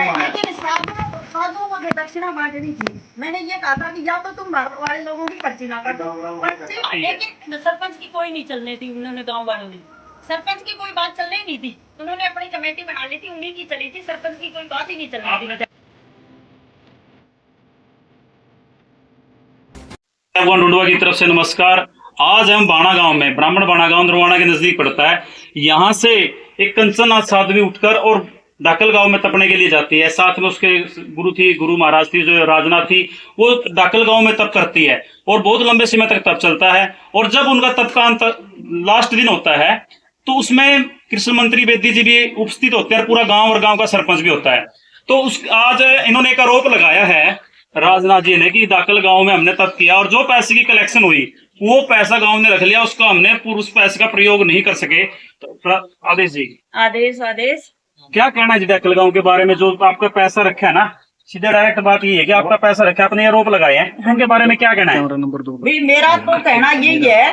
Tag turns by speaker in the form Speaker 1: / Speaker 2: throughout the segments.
Speaker 1: लेकिन साधुओं को दक्षिणा बांटनी थी। मैंने ये कहा था कि या तो तुम बाहर वाले लोगों की पर्ची ना काटो, लेकिन सरपंच की कोई नहीं चलनी थी। उन्होंने गाँव वालों ने सरपंच की कोई बात चलनी नहीं थी। उन्होंने अपनी कमेटी बना ली थी, उन्हीं की चली थी। सरपंच की कोई बात ही नहीं चलनी थी।
Speaker 2: डुंडवा की तरफ से नमस्कार। आज हम बाणा गांव में, ब्राह्मण बाणा गांव नरवाना के नजदीक पड़ता है। यहाँ से एक कंचननाथ साध्वी उठकर और डाकल गांव में तपने के लिए जाती है। साथ में उसके गुरु महाराज थी जो राजनाथ थी, वो डाकल गांव में तप करती है और बहुत लंबे समय तक तप चलता है। और जब उनका तप का अंत लास्ट दिन होता है तो उसमें कृष्ण मंत्री बेदी जी भी उपस्थित होते हैं और पूरा गाँव और गाँव का सरपंच भी होता है। तो आज इन्होंने एक आरोप लगाया है राजनाथ जी ने कि दाखल गांव में हमने तब किया और जो पैसे की कलेक्शन हुई वो पैसा गांव ने रख लिया, उसका हमने उस पैसे का प्रयोग नहीं कर सके। तो आदेश जी,
Speaker 1: आदेश
Speaker 2: क्या कहना है जी दाखल गांव के बारे में? जो आपका पैसा रखा है ना, सीधे डायरेक्ट बात ये है कि आपका पैसा रखा है, अपने आरोप लगाए हैं, उनके बारे में क्या कहना है?
Speaker 1: मेरा तो कहना यही है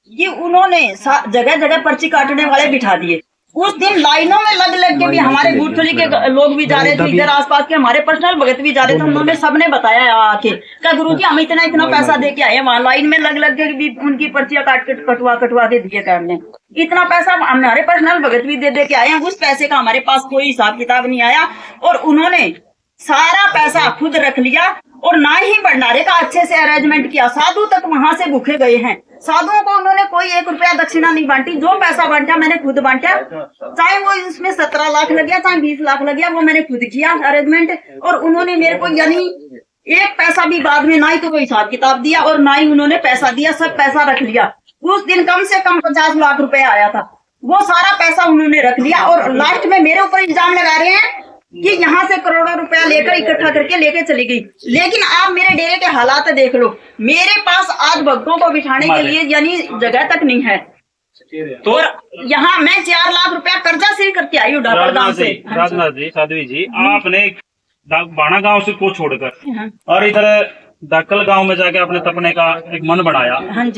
Speaker 1: कि उन्होंने जगह जगह पर्ची काटने वाले बिठा दिए। उस दिन लाइनों में लग के भी हमारे गुरथली के लोग भी जा रहे थे, इधर आसपास के हमारे पर्सनल भगत भी जा रहे थे। उन्होंने सबने बताया आके क्या गुरु जी हम इतना पैसा दे के आए, वहाँ लाइन में लग के भी उनकी पर्चियां कटवा के दिए करने। इतना पैसा हमारे पर्सनल भगत भी दे के आए हैं। उस पैसे का हमारे पास कोई हिसाब किताब नहीं आया और उन्होंने सारा पैसा खुद रख लिया और ना ही भंडारे का अच्छे से अरेंजमेंट किया। साधु तक वहां से भूखे गए हैं। साधुओं को उन्होंने कोई 1 रुपया दक्षिणा नहीं बांटी। जो पैसा बांटा मैंने खुद बांटा, चाहे वो इसमें 17 लाख लग गया, चाहे 20 लाख लग गया, वो मैंने खुद किया अरेंजमेंट। और उन्होंने मेरे को यानी 1 पैसा भी बाद में ना ही तो वो हिसाब किताब दिया और ना ही उन्होंने पैसा दिया, सब पैसा रख लिया। उस दिन कम से कम 50 लाख रुपया आया था, वो सारा पैसा उन्होंने रख लिया और लास्ट में मेरे ऊपर इल्जाम लगा रहे हैं कि यहाँ से करोड़ों रुपया लेकर इकट्ठा करके लेके चली गई। लेकिन आप मेरे डेरे के हालात देख लो, मेरे पास आज भक्तों को बिठाने के लिए यानी जगह तक नहीं है। तो और यहाँ मैं 4 लाख रुपया कर्जा से करके आई हूँ डाकल गाँव से।
Speaker 2: राजनाथ जी, साध्वी जी, आपने बाणा गांव से को छोड़कर और इधर दाखल गांव में जाके आपने तपने का एक मन बनाया।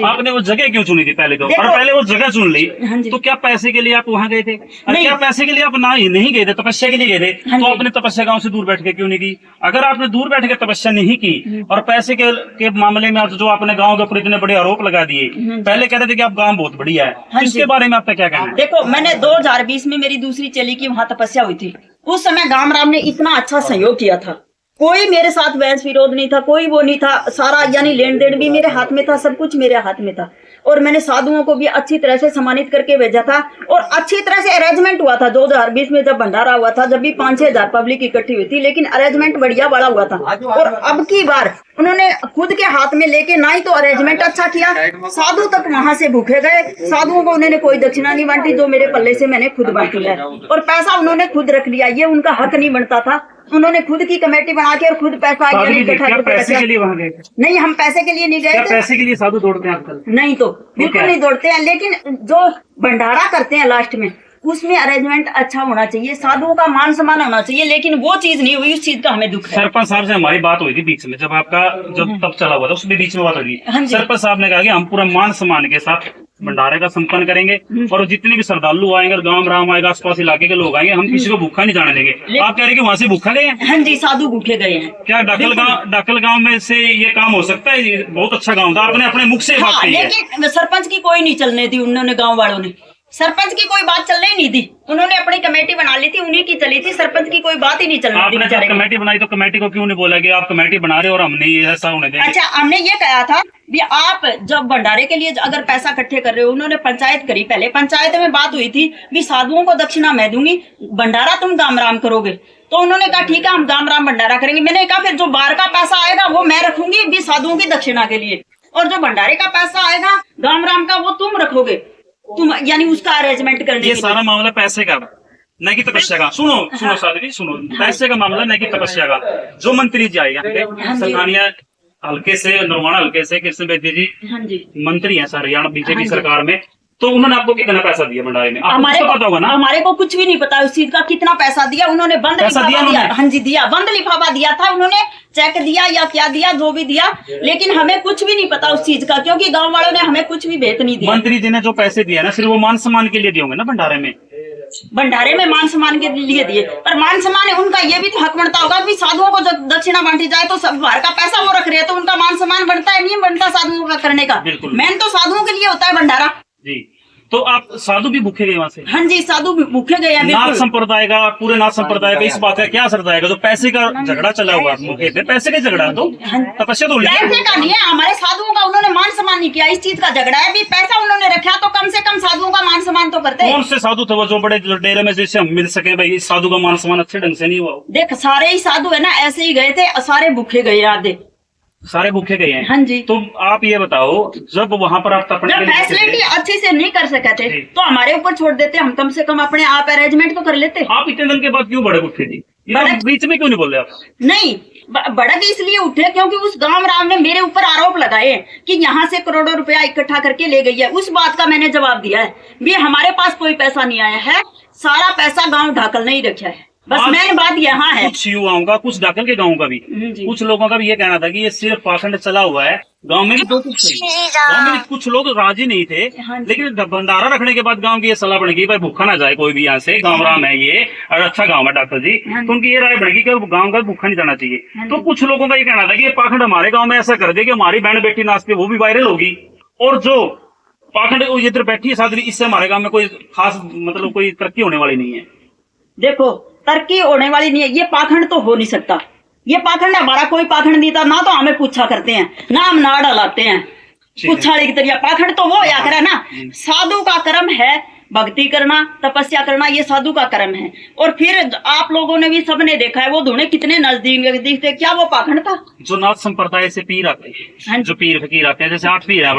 Speaker 2: आपने वो जगह क्यों चुनी थी पहले तो? और पहले वो जगह चुन ली तो क्या पैसे के लिए आप वहाँ गए थे? और क्या पैसे के लिए आप ना ही नहीं गए थे, तपस्या के लिए गए थे? तो आपने तपस्या गांव से दूर बैठ के क्यों नहीं की? अगर आपने दूर बैठ के तपस्या नहीं की और पैसे के मामले में जो आपने गाँव के ऊपर इतने बड़े आरोप लगा दिए, पहले कहते थे कि आप गाँव बहुत बढ़िया है, इसके बारे में आपका क्या कहना है?
Speaker 1: देखो, मैंने 2020 में मेरी दूसरी चली की वहाँ तपस्या हुई थी। उस समय गाम राम ने इतना अच्छा सहयोग किया था, कोई मेरे साथ बहस विरोध नहीं था, कोई वो नहीं था। सारा यानी लेन देन भी मेरे हाथ में था, सब कुछ मेरे हाथ में था। और मैंने साधुओं को भी अच्छी तरह से सम्मानित करके भेजा था और अच्छी तरह से अरेंजमेंट हुआ था। 2020 में जब भंडारा हुआ था, जब भी 5-6 हजार पब्लिक इकट्ठी हुई थी, लेकिन अरेंजमेंट बढ़िया बड़ा हुआ था। और अब की बार उन्होंने खुद के हाथ में लेके ना ही तो अरेंजमेंट अच्छा किया, साधु तक वहां से भूखे गए। साधुओं को उन्होंने कोई दक्षिणा नहीं बांटी, जो मेरे पल्ले से मैंने खुद बांटी है। और पैसा उन्होंने खुद रख लिया, ये उनका हक नहीं बनता था। उन्होंने खुद की कमेटी बना के और खुद पैसा
Speaker 2: पैसे के लिए वहाँ गए?
Speaker 1: नहीं, हम पैसे के लिए नहीं गए थे।
Speaker 2: पैसे के लिए साधु दौड़ते हैं आजकल?
Speaker 1: नहीं, तो बिल्कुल नहीं दौड़ते हैं। लेकिन जो भंडारा करते हैं लास्ट में, उसमें अरेंजमेंट अच्छा होना चाहिए, साधुओं का मान सम्मान होना चाहिए, लेकिन वो चीज नहीं हुई। उस चीज का हमें दुख है।
Speaker 2: सरपंच साहब से हमारी बात हुई थी बीच में, जब आपका तब चला हुआ था उसमें बीच में बात हुई। सरपंच साहब ने कहा कि हम पूरा मान सम्मान के साथ भंडारे का संपन्न करेंगे और जितने भी श्रद्धालु आएंगे, गांव राम आएगा, आसपास इलाके के लोग आएंगे, हम किसी को भूखा नहीं जाने देंगे। आप कह रहे हैं कि वहाँ से भूखा गए हैं?
Speaker 1: हाँ जी, साधु भूखे गए हैं।
Speaker 2: क्या डाकल गांव में से ये काम हो सकता है? बहुत अच्छा गाँव था, आपने अपने मुख से बात कही है।
Speaker 1: लेकिन सरपंच की कोई नहीं चलने दी उन्होंने, गाँव वालों ने सरपंच की कोई बात चलने ही नहीं दी। उन्होंने अपनी कमेटी बना ली थी, उन्हीं की चली थी, सरपंच की कोई बात ही नहीं चलने दी।
Speaker 2: आपने जब कमेटी बनाई तो कमेटी को क्यों नहीं बोला कि आप कमेटी बना रहे हो और हमने ऐसा होने देंगे?
Speaker 1: अच्छा, हमने ये कहा था भी आप जब भंडारे के लिए अगर पैसा इकट्ठे कर रहे हो, उन्होंने पंचायत करी। पहले पंचायत में बात हुई थी भी साधुओं को दक्षिणा मैं दूंगी, भंडारा तुम गाम राम करोगे। तो उन्होंने कहा ठीक है, हम गाम राम भंडारा करेंगे। मैंने कहा फिर जो बाहर का पैसा आएगा वो मैं रखूंगी भी साधुओं की दक्षिणा के लिए, और जो भंडारे का पैसा आएगा गाम राम का वो तुम रखोगे, तुम यानी उसका अरेंजमेंट करने।
Speaker 2: ये सारा मामला पैसे का, न कि तपस्या का। सुनो साध्वी, सुनो, पैसे का मामला न कि तपस्या का। जो मंत्री जी आएगा स्थानीय हल्के से, नरवाना हल्के से कृष्ण बेदी जी मंत्री है सर हरियाणा बीजेपी सरकार में, तो उन्होंने आपको कितना पैसा दिया भंडारे में? आपको पता होगा ना?
Speaker 1: हमारे को कुछ भी नहीं पता उस चीज का, कितना पैसा दिया उन्होंने। बंद लिफाफा दिया। हाँ जी, दिया, बंद लिफाफा दिया था उन्होंने, चेक दिया या क्या दिया, जो भी दिया, लेकिन हमें कुछ भी नहीं पता उस चीज का, क्योंकि गांव वालों ने हमें कुछ भी भेद नहीं दिया।
Speaker 2: मंत्री जी ने जो पैसे दिए ना, सिर्फ वो मान सम्मान के लिए दिए होंगे ना भंडारे में?
Speaker 1: भंडारे में मान सम्मान के लिए दिए, पर मान सम्मान है उनका ये भी तो हक बनता होगा कि साधुओं को जब दक्षिणा बांटी जाए तो सब बाहर का पैसा वो रख रहे हैं, तो उनका मान सम्मान बनता है, नहीं बनता साधुओं का करने का।
Speaker 2: बिल्कुल।
Speaker 1: मेन तो साधुओं के लिए होता है भंडारा।
Speaker 2: जी, तो आप साधु भी भूखे गए वहां से?
Speaker 1: हाँ जी, साधु भी भूखे गए हैं
Speaker 2: नाथ
Speaker 1: बिल्कुल।
Speaker 2: संप्रदाय का, पूरे नाथ संप्रदाय का इस बात का क्या असर जाएगा? जो पैसे का झगड़ा चला हुआ मौके पे, पैसे का झगड़ा तो तपस्या तो
Speaker 1: पैसे का नहीं है, हमारे साधुओं का उन्होंने मान सम्मान नहीं किया, इस चीज का झगड़ा है। भी पैसा उन्होंने रखा तो कम से कम साधुओं का मान सम्मान तो करते हैं।
Speaker 2: कौन से साधु थे वो जो बड़े जो डेरे में जैसे हम मिल सके भाई, इस साधु का मान सम्मान अच्छे ढंग से नहीं हुआ?
Speaker 1: देख सारे ही साधु है ना, ऐसे ही गए थे, सारे भूखे गए आधे।
Speaker 2: सारे भूखे गए हैं।
Speaker 1: हाँ जी।
Speaker 2: तो आप ये बताओ, जब वहां पर आप तपने
Speaker 1: जब
Speaker 2: के लिए गए
Speaker 1: फैसिलिटी
Speaker 2: थे,
Speaker 1: अच्छे से नहीं कर सके थे
Speaker 2: जी।
Speaker 1: तो हमारे ऊपर छोड़ देते, हम कम से कम अपने आप अरेंजमेंट तो कर लेते।
Speaker 2: आप इतने दिन के बाद क्यों बड़े उठे जी? ये
Speaker 1: बड़े-
Speaker 2: तो बीच में क्यों नहीं बोले आप?
Speaker 1: नहीं, भड़क इसलिए उठे क्योंकि उस गांव राम ने मेरे ऊपर आरोप लगाए कि यहाँ से करोड़ों रुपया इकट्ठा करके ले गई है। उस बात का मैंने जवाब दिया है, भी हमारे पास कोई पैसा नहीं आया है, सारा पैसा गांव ढाकल नहीं रखा है। बस
Speaker 2: आज
Speaker 1: मेन बात यहाँ है।
Speaker 2: कुछ युवाओं का, कुछ डाकल के गाँव का भी,
Speaker 1: जी।
Speaker 2: कुछ लोगों का भी ये कहना था कि ये सिर्फ पाखंड चला हुआ है। गांव में भी दो कुछ थे, गांव में भी कुछ लोग राजी नहीं थे,
Speaker 1: हाँ जी।
Speaker 2: लेकिन भंडारा रखने के बाद गांव की ये सलाह बन गई भाई भूखा ना जाए कोई भी यहाँ से, गांव राम है ये और अच्छा गांव है डॉक्टर जी,
Speaker 1: हाँ जी।
Speaker 2: तो उनकी ये राय बनेगी कि गांव का भूखा नहीं जाना चाहिए।
Speaker 1: हाँ
Speaker 2: तो
Speaker 1: जी।
Speaker 2: कुछ लोगों का ये कहना था कि ये पाखंड हमारे गाँव में ऐसा कर दे कि हमारी बहन बेटी नाचती वो भी वायरल होगी, और जो पाखंड इधर बैठी है साधु, इससे हमारे गाँव में कोई खास मतलब कोई तरक्की होने वाली नहीं है।
Speaker 1: देखो तरक्की होने वाली नहीं है, ये पाखंड तो हो नहीं सकता। ये पाखंड हमारा कोई पाखंड नहीं था ना, तो हमें पूछा करते हैं ना, हम ना डलाते हैं पूछाड़ी की तरह। पाखंड तो वो या करे ना, साधु का कर्म है भक्ति करना, तपस्या करना, ये साधु का कर्म है। और फिर आप लोगों ने भी सबने देखा है वो धुने कितने नजदीक थे, क्या वो पाखंड था?
Speaker 2: जो नाथ संप्रदाय से पीर आते हैं,
Speaker 1: हाँ जी।
Speaker 2: जो पीर फकीर आते हैं, जैसे 8 पीर है